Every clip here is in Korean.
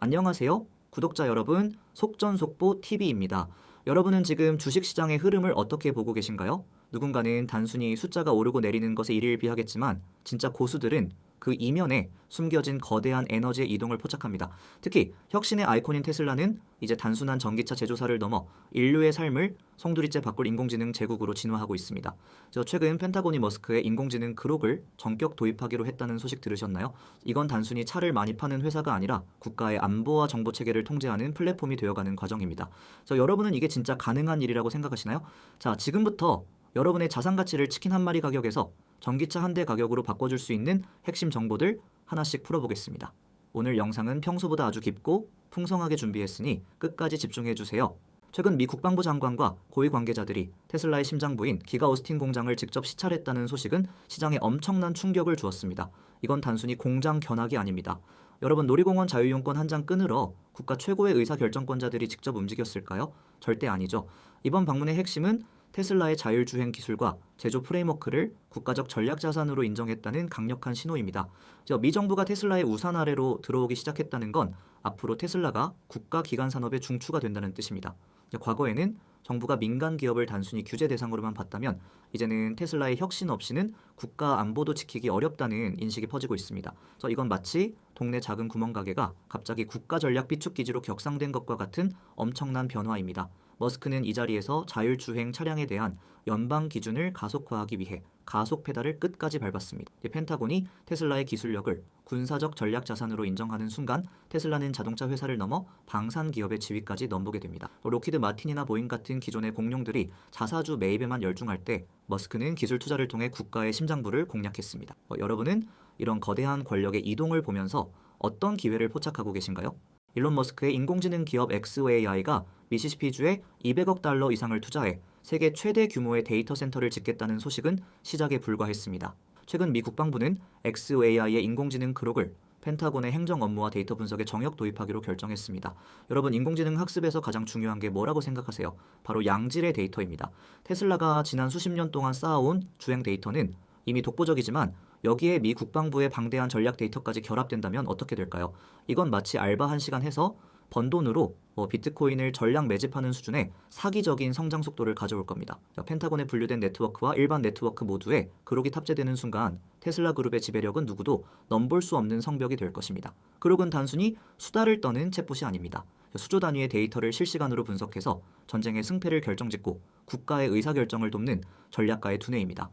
안녕하세요. 구독자 여러분, 속전속보 TV입니다. 여러분은 지금 주식시장의 흐름을 어떻게 보고 계신가요? 누군가는 단순히 숫자가 오르고 내리는 것에 일일비하겠지만 진짜 고수들은 그 이면에 숨겨진 거대한 에너지의 이동을 포착합니다. 특히 혁신의 아이콘인 테슬라는 이제 단순한 전기차 제조사를 넘어 인류의 삶을 송두리째 바꿀 인공지능 제국으로 진화하고 있습니다. 최근 펜타곤이 머스크의 인공지능 그록을 전격 도입하기로 했다는 소식 들으셨나요? 이건 단순히 차를 많이 파는 회사가 아니라 국가의 안보와 정보 체계를 통제하는 플랫폼이 되어가는 과정입니다. 여러분은 이게 진짜 가능한 일이라고 생각하시나요? 지금부터 여러분의 자산 가치를 치킨 한 마리 가격에서 전기차 한 대 가격으로 바꿔줄 수 있는 핵심 정보들 하나씩 풀어보겠습니다. 오늘 영상은 평소보다 아주 깊고 풍성하게 준비했으니 끝까지 집중해주세요. 최근 미 국방부 장관과 고위 관계자들이 테슬라의 심장부인 기가 오스틴 공장을 직접 시찰했다는 소식은 시장에 엄청난 충격을 주었습니다. 이건 단순히 공장 견학이 아닙니다. 여러분, 놀이공원 자유이용권 한 장 끊으러 국가 최고의 의사결정권자들이 직접 움직였을까요? 절대 아니죠. 이번 방문의 핵심은 테슬라의 자율주행 기술과 제조 프레임워크를 국가적 전략자산으로 인정했다는 강력한 신호입니다. 미 정부가 테슬라의 우산 아래로 들어오기 시작했다는 건 앞으로 테슬라가 국가 기관 산업의 중추가 된다는 뜻입니다. 과거에는 정부가 민간 기업을 단순히 규제 대상으로만 봤다면 이제는 테슬라의 혁신 없이는 국가 안보도 지키기 어렵다는 인식이 퍼지고 있습니다. 이건 마치 동네 작은 구멍가게가 갑자기 국가 전략 비축 기지로 격상된 것과 같은 엄청난 변화입니다. 머스크는 이 자리에서 자율주행 차량에 대한 연방 기준을 가속화하기 위해 가속 페달을 끝까지 밟았습니다. 펜타곤이 테슬라의 기술력을 군사적 전략 자산으로 인정하는 순간 테슬라는 자동차 회사를 넘어 방산 기업의 지위까지 넘보게 됩니다. 로키드 마틴이나 보잉 같은 기존의 공룡들이 자사주 매입에만 열중할 때 머스크는 기술 투자를 통해 국가의 심장부를 공략했습니다. 여러분은 이런 거대한 권력의 이동을 보면서 어떤 기회를 포착하고 계신가요? 일론 머스크의 인공지능 기업 XAI가 미시시피주에 200억 달러 이상을 투자해 세계 최대 규모의 데이터 센터를 짓겠다는 소식은 시작에 불과했습니다. 최근 미 국방부는 XAI의 인공지능 그록을 펜타곤의 행정 업무와 데이터 분석에 정역 도입하기로 결정했습니다. 여러분, 인공지능 학습에서 가장 중요한 게 뭐라고 생각하세요? 바로 양질의 데이터입니다. 테슬라가 지난 수십 년 동안 쌓아온 주행 데이터는 이미 독보적이지만 여기에 미 국방부의 방대한 전략 데이터까지 결합된다면 어떻게 될까요? 이건 마치 알바 1시간 해서 번 돈으로 비트코인을 전량 매집하는 수준의 사기적인 성장 속도를 가져올 겁니다. 펜타곤에 분류된 네트워크와 일반 네트워크 모두에 그록이 탑재되는 순간 테슬라 그룹의 지배력은 누구도 넘볼 수 없는 성벽이 될 것입니다. 그록은 단순히 수다를 떠는 챗봇이 아닙니다. 수조 단위의 데이터를 실시간으로 분석해서 전쟁의 승패를 결정짓고 국가의 의사결정을 돕는 전략가의 두뇌입니다.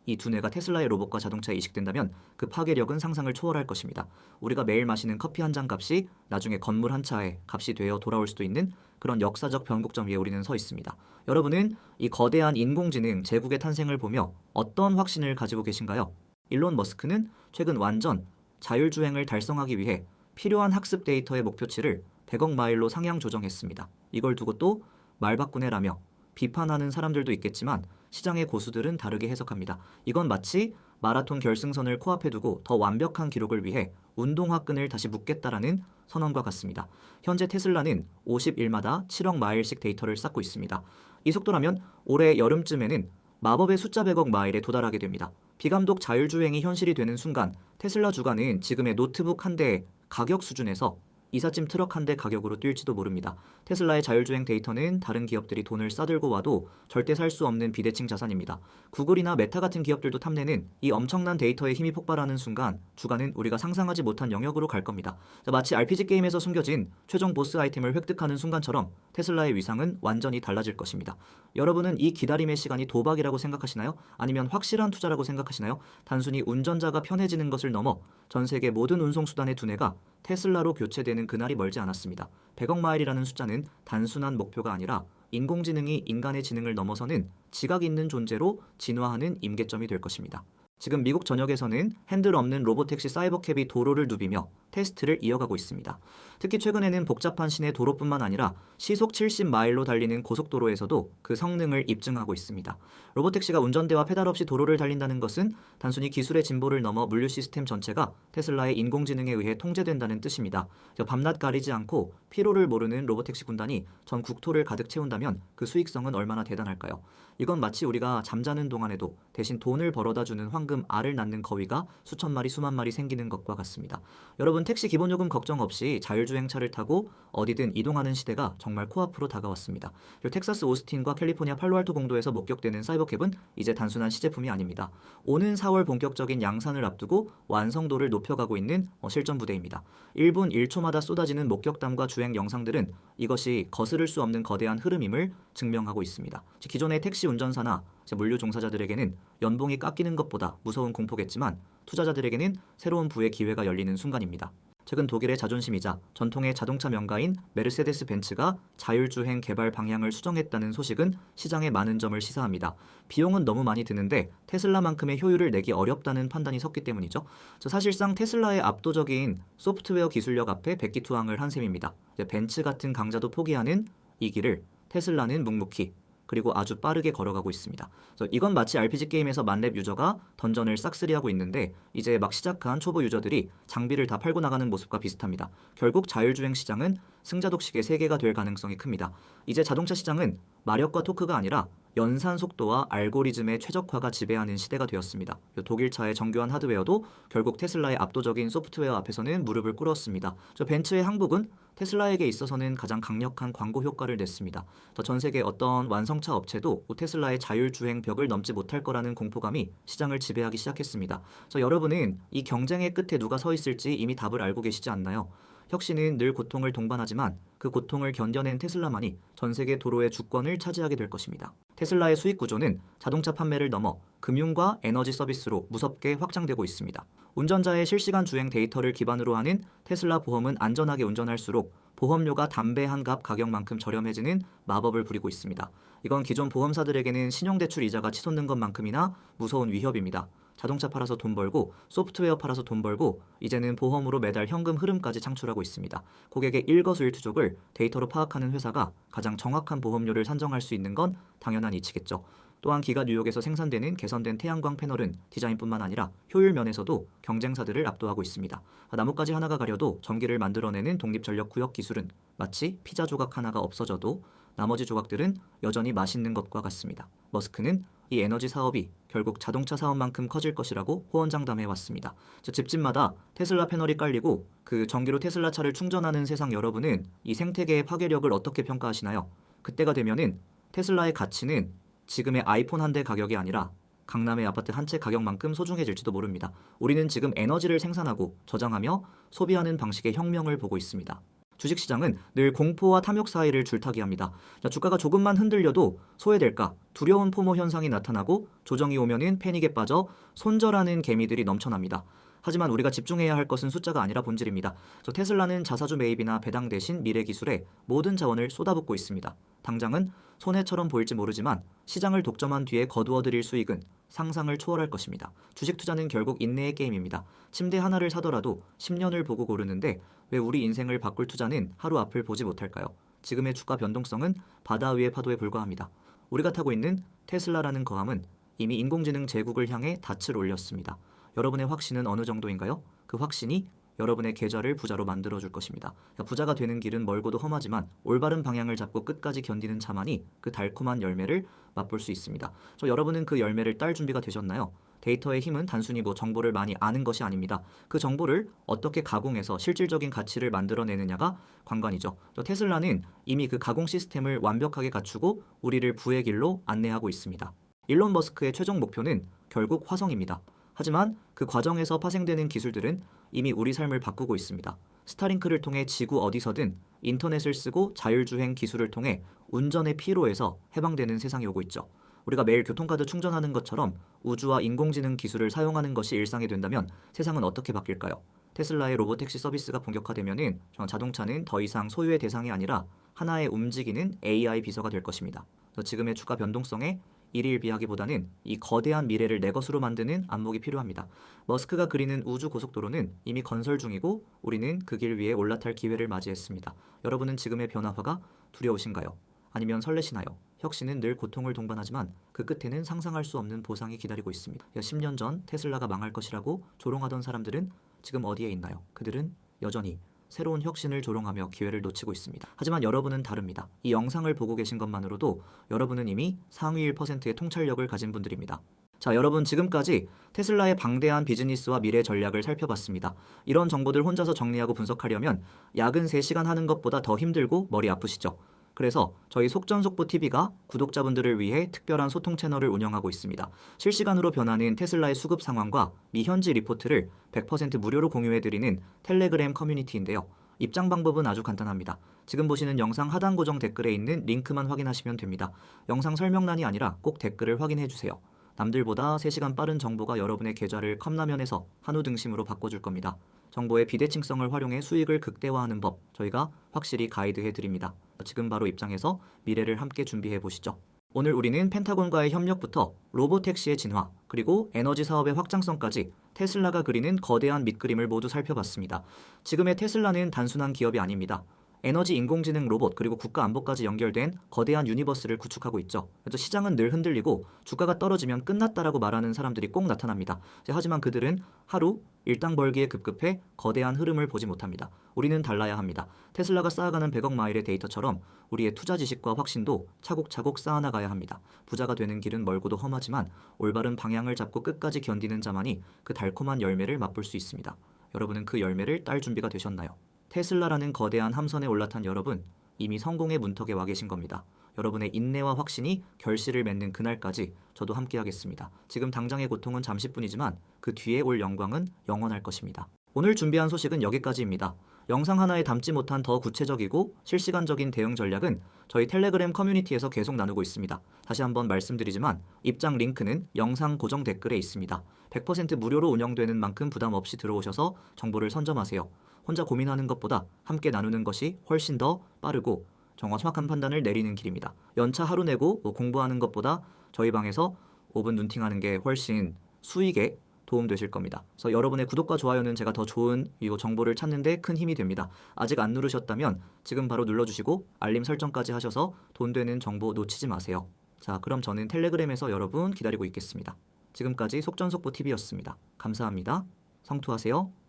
이 두뇌가 테슬라의 로봇과 자동차에 이식된다면 그 파괴력은 상상을 초월할 것입니다. 우리가 매일 마시는 커피 한 잔 값이 나중에 건물 한 차의 값이 되어 돌아올 수도 있는 그런 역사적 변곡점 위에 우리는 서 있습니다. 여러분은 이 거대한 인공지능 제국의 탄생을 보며 어떤 확신을 가지고 계신가요? 일론 머스크는 최근 완전 자율주행을 달성하기 위해 필요한 학습 데이터의 목표치를 100억 마일로 상향 조정했습니다. 이걸 두고 또 말바꾸네라며 비판하는 사람들도 있겠지만 시장의 고수들은 다르게 해석합니다. 이건 마치 마라톤 결승선을 코앞에 두고 더 완벽한 기록을 위해 운동화 끈을 다시 묶겠다라는 선언과 같습니다. 현재 테슬라는 50일마다 7억 마일씩 데이터를 쌓고 있습니다. 이 속도라면 올해 여름쯤에는 마법의 숫자 100억 마일에 도달하게 됩니다. 비감독 자율주행이 현실이 되는 순간 테슬라 주가는 지금의 노트북 한 대의 가격 수준에서 이삿짐 트럭 한 대 가격으로 뛸지도 모릅니다. 테슬라의 자율주행 데이터는 다른 기업들이 돈을 싸들고 와도 절대 살 수 없는 비대칭 자산입니다. 구글이나 메타 같은 기업들도 탐내는 이 엄청난 데이터의 힘이 폭발하는 순간 주가는 우리가 상상하지 못한 영역으로 갈 겁니다. 마치 RPG 게임에서 숨겨진 최종 보스 아이템을 획득하는 순간처럼 테슬라의 위상은 완전히 달라질 것입니다. 여러분은 이 기다림의 시간이 도박이라고 생각하시나요? 아니면 확실한 투자라고 생각하시나요? 단순히 운전자가 편해지는 것을 넘어 전 세계 모든 운송수단의 두뇌가 테슬라로 교체되는 그날이 멀지 않았습니다. 100억 마일이라는 숫자는 단순한 목표가 아니라 인공지능이 인간의 지능을 넘어서는 지각 있는 존재로 진화하는 임계점이 될 것입니다. 지금 미국 전역에서는 핸들 없는 로보택시 사이버캡이 도로를 누비며 테스트를 이어가고 있습니다. 특히 최근에는 복잡한 시내 도로뿐만 아니라 시속 70마일로 달리는 고속도로에서도 그 성능을 입증하고 있습니다. 로보택시가 운전대와 페달 없이 도로를 달린다는 것은 단순히 기술의 진보를 넘어 물류 시스템 전체가 테슬라의 인공지능에 의해 통제된다는 뜻입니다. 밤낮 가리지 않고 피로를 모르는 로보택시 군단이 전 국토를 가득 채운다면 그 수익성은 얼마나 대단할까요? 이건 마치 우리가 잠자는 동안에도 대신 돈을 벌어다 주는 황금 알을 낳는 거위가 수천 마리 수만 마리 생기는 것과 같습니다. 여러분, 여러분 택시 기본요금 걱정 없이 자율주행차를 타고 어디든 이동하는 시대가 정말 코앞으로 다가왔습니다. 그리고 텍사스 오스틴과 캘리포니아 팔로알토 공도에서 목격되는 사이버캡은 이제 단순한 시제품이 아닙니다. 오는 4월 본격적인 양산을 앞두고 완성도를 높여가고 있는 실전 부대입니다. 1분 1초마다 쏟아지는 목격담과 주행 영상들은 이것이 거스를 수 없는 거대한 흐름임을 증명하고 있습니다. 기존의 택시 운전사나 물류 종사자들에게는 연봉이 깎이는 것보다 무서운 공포겠지만 투자자들에게는 새로운 부의 기회가 열리는 순간입니다. 최근 독일의 자존심이자 전통의 자동차 명가인 메르세데스 벤츠가 자율주행 개발 방향을 수정했다는 소식은 시장에 많은 점을 시사합니다. 비용은 너무 많이 드는데 테슬라만큼의 효율을 내기 어렵다는 판단이 섰기 때문이죠. 사실상 테슬라의 압도적인 소프트웨어 기술력 앞에 백기투항을 한 셈입니다. 벤츠 같은 강자도 포기하는 이 길을 테슬라는 묵묵히 그리고 아주 빠르게 걸어가고 있습니다. 이건 마치 RPG 게임에서 만렙 유저가 던전을 싹쓸이하고 있는데 이제 막 시작한 초보 유저들이 장비를 다 팔고 나가는 모습과 비슷합니다. 결국 자율주행 시장은 승자독식의 세계가 될 가능성이 큽니다. 이제 자동차 시장은 마력과 토크가 아니라 연산 속도와 알고리즘의 최적화가 지배하는 시대가 되었습니다. 독일차의 정교한 하드웨어도 결국 테슬라의 압도적인 소프트웨어 앞에서는 무릎을 꿇었습니다. 벤츠의 항복은 테슬라에게 있어서는 가장 강력한 광고 효과를 냈습니다. 전 세계 어떤 완성차 업체도 테슬라의 자율주행 벽을 넘지 못할 거라는 공포감이 시장을 지배하기 시작했습니다. 여러분은 이 경쟁의 끝에 누가 서 있을지 이미 답을 알고 계시지 않나요? 혁신은 늘 고통을 동반하지만 그 고통을 견뎌낸 테슬라만이 전 세계 도로의 주권을 차지하게 될 것입니다. 테슬라의 수익 구조는 자동차 판매를 넘어 금융과 에너지 서비스로 무섭게 확장되고 있습니다. 운전자의 실시간 주행 데이터를 기반으로 하는 테슬라 보험은 안전하게 운전할수록 보험료가 담배 한 갑 가격만큼 저렴해지는 마법을 부리고 있습니다. 이건 기존 보험사들에게는 신용대출 이자가 치솟는 것만큼이나 무서운 위협입니다. 자동차 팔아서 돈 벌고 소프트웨어 팔아서 돈 벌고 이제는 보험으로 매달 현금 흐름까지 창출하고 있습니다. 고객의 일거수일투족을 데이터로 파악하는 회사가 가장 정확한 보험료를 산정할 수 있는 건 당연한 이치겠죠. 또한 기가 뉴욕에서 생산되는 개선된 태양광 패널은 디자인뿐만 아니라 효율 면에서도 경쟁사들을 압도하고 있습니다. 나뭇가지 하나가 가려도 전기를 만들어내는 독립전력구역 기술은 마치 피자 조각 하나가 없어져도 나머지 조각들은 여전히 맛있는 것과 같습니다. 머스크는 이 에너지 사업이 결국 자동차 사업만큼 커질 것이라고 호언장담해 왔습니다. 집집마다 테슬라 패널이 깔리고 그 전기로 테슬라 차를 충전하는 세상 여러분은 이 생태계의 파괴력을 어떻게 평가하시나요? 그때가 되면은 테슬라의 가치는 지금의 아이폰 한 대 가격이 아니라 강남의 아파트 한 채 가격만큼 소중해질지도 모릅니다. 우리는 지금 에너지를 생산하고 저장하며 소비하는 방식의 혁명을 보고 있습니다. 주식시장은 늘 공포와 탐욕 사이를 줄타기합니다. 주가가 조금만 흔들려도 소외될까 두려운 포모 현상이 나타나고 조정이 오면은 패닉에 빠져 손절하는 개미들이 넘쳐납니다. 하지만 우리가 집중해야 할 것은 숫자가 아니라 본질입니다. 테슬라는 자사주 매입이나 배당 대신 미래 기술에 모든 자원을 쏟아붓고 있습니다. 당장은 손해처럼 보일지 모르지만 시장을 독점한 뒤에 거두어들일 수익은 상상을 초월할 것입니다. 주식 투자는 결국 인내의 게임입니다. 침대 하나를 사더라도 10년을 보고 고르는데 왜 우리 인생을 바꿀 투자는 하루 앞을 보지 못할까요? 지금의 주가 변동성은 바다 위의 파도에 불과합니다. 우리가 타고 있는 테슬라라는 거함은 이미 인공지능 제국을 향해 닻을 올렸습니다. 여러분의 확신은 어느 정도인가요? 그 확신이 여러분의 계좌를 부자로 만들어줄 것입니다. 부자가 되는 길은 멀고도 험하지만 올바른 방향을 잡고 끝까지 견디는 자만이 그 달콤한 열매를 맛볼 수 있습니다. 여러분은 그 열매를 딸 준비가 되셨나요? 데이터의 힘은 단순히 정보를 많이 아는 것이 아닙니다. 그 정보를 어떻게 가공해서 실질적인 가치를 만들어내느냐가 관건이죠. 테슬라는 이미 그 가공 시스템을 완벽하게 갖추고 우리를 부의 길로 안내하고 있습니다. 일론 머스크의 최종 목표는 결국 화성입니다. 하지만 그 과정에서 파생되는 기술들은 이미 우리 삶을 바꾸고 있습니다. 스타링크를 통해 지구 어디서든 인터넷을 쓰고 자율주행 기술을 통해 운전의 피로에서 해방되는 세상이 오고 있죠. 우리가 매일 교통카드 충전하는 것처럼 우주와 인공지능 기술을 사용하는 것이 일상이 된다면 세상은 어떻게 바뀔까요? 테슬라의 로보택시 서비스가 본격화되면은 자동차는 더 이상 소유의 대상이 아니라 하나의 움직이는 AI 비서가 될 것입니다. 지금의 주가 변동성에 일일비하기보다는 이 거대한 미래를 내 것으로 만드는 안목이 필요합니다. 머스크가 그리는 우주 고속도로는 이미 건설 중이고 우리는 그 길 위에 올라탈 기회를 맞이했습니다. 여러분은 지금의 변화화가 두려우신가요? 아니면 설레시나요? 혁신은 늘 고통을 동반하지만 그 끝에는 상상할 수 없는 보상이 기다리고 있습니다. 10년 전 테슬라가 망할 것이라고 조롱하던 사람들은 지금 어디에 있나요? 그들은 여전히 새로운 혁신을 조롱하며 기회를 놓치고 있습니다. 하지만 여러분은 다릅니다. 이 영상을 보고 계신 것만으로도 여러분은 이미 상위 1%의 통찰력을 가진 분들입니다. 자, 여러분 지금까지 테슬라의 방대한 비즈니스와 미래 전략을 살펴봤습니다. 이런 정보들 혼자서 정리하고 분석하려면 야근 3시간 하는 것보다 더 힘들고 머리 아프시죠? 그래서 저희 속전속보TV가 구독자분들을 위해 특별한 소통 채널을 운영하고 있습니다. 실시간으로 변하는 테슬라의 수급 상황과 미현지 리포트를 100% 무료로 공유해드리는 텔레그램 커뮤니티인데요. 입장 방법은 아주 간단합니다. 지금 보시는 영상 하단 고정 댓글에 있는 링크만 확인하시면 됩니다. 영상 설명란이 아니라 꼭 댓글을 확인해주세요. 남들보다 3시간 빠른 정보가 여러분의 계좌를 컵라면에서 한우 등심으로 바꿔줄 겁니다. 정보의 비대칭성을 활용해 수익을 극대화하는 법, 저희가 확실히 가이드해드립니다. 지금 바로 입장해서 미래를 함께 준비해 보시죠. 오늘 우리는 펜타곤과의 협력부터 로보택시의 진화, 그리고 에너지 사업의 확장성까지 테슬라가 그리는 거대한 밑그림을 모두 살펴봤습니다. 지금의 테슬라는 단순한 기업이 아닙니다. 에너지, 인공지능, 로봇, 그리고 국가 안보까지 연결된 거대한 유니버스를 구축하고 있죠. 그래서 시장은 늘 흔들리고 주가가 떨어지면 끝났다라고 말하는 사람들이 꼭 나타납니다. 하지만 그들은 하루 일당 벌기에 급급해 거대한 흐름을 보지 못합니다. 우리는 달라야 합니다. 테슬라가 쌓아가는 100억 마일의 데이터처럼 우리의 투자 지식과 확신도 차곡차곡 쌓아나가야 합니다. 부자가 되는 길은 멀고도 험하지만 올바른 방향을 잡고 끝까지 견디는 자만이 그 달콤한 열매를 맛볼 수 있습니다. 여러분은 그 열매를 딸 준비가 되셨나요? 테슬라라는 거대한 함선에 올라탄 여러분, 이미 성공의 문턱에 와 계신 겁니다. 여러분의 인내와 확신이 결실을 맺는 그날까지 저도 함께하겠습니다. 지금 당장의 고통은 잠시뿐이지만 그 뒤에 올 영광은 영원할 것입니다. 오늘 준비한 소식은 여기까지입니다. 영상 하나에 담지 못한 더 구체적이고 실시간적인 대응 전략은 저희 텔레그램 커뮤니티에서 계속 나누고 있습니다. 다시 한번 말씀드리지만 입장 링크는 영상 고정 댓글에 있습니다. 100% 무료로 운영되는 만큼 부담 없이 들어오셔서 정보를 선점하세요. 혼자 고민하는 것보다 함께 나누는 것이 훨씬 더 빠르고 정확한 판단을 내리는 길입니다. 연차 하루 내고 공부하는 것보다 저희 방에서 5분 눈팅하는 게 훨씬 수익에 도움되실 겁니다. 그래서 여러분의 구독과 좋아요는 제가 더 좋은 이 정보를 찾는 데 큰 힘이 됩니다. 아직 안 누르셨다면 지금 바로 눌러주시고 알림 설정까지 하셔서 돈 되는 정보 놓치지 마세요. 자, 그럼 저는 텔레그램에서 여러분 기다리고 있겠습니다. 지금까지 속전속보TV였습니다. 감사합니다. 성투하세요.